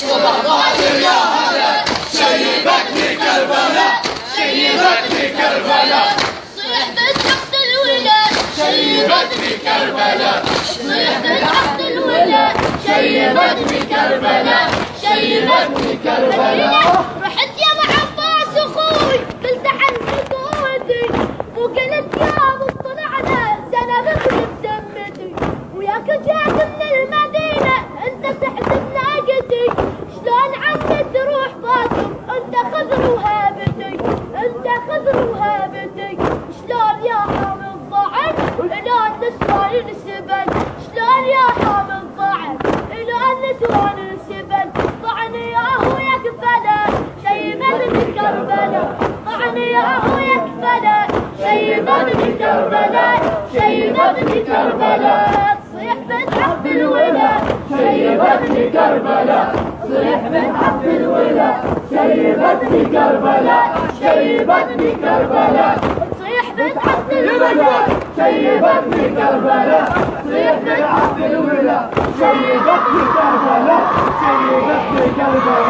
صبح غادر يا هلا شيبتني كربلاء شيبتني كربلاء صيح بالحق الولاد شيبتني كربلاء صيح بالحق الولاد شيبتني كربلاء شيبتني كربلاء رحت يا ابو عباس اخوي قلت عن قوتي وقلت يا ابو طلعنا زنبتي بسمتي وياك جات من المدينه انت تحسب ناقتي شلون عمي تروح باكر انت خضر وهابتي انت خضر وهابتي شلون يا حامل ضعن الى نسوان السبل شلون يا حامل ضعن الى نسوان السبل طعن يا هو يكفله شيبتني كربلاء طعن يا هو يكفله شيبتني كربلاء شيبتني كربلاء تصيح بالحق الولاد شيبتني كربلاء صيح بالحق الولاد شيبتني كربلاء شيبتني كربلاء تصيح بالحق الولاد شيبتني كربلاء صيح بالحق الولاد شيبتني كربلاء شيبتني كربلاء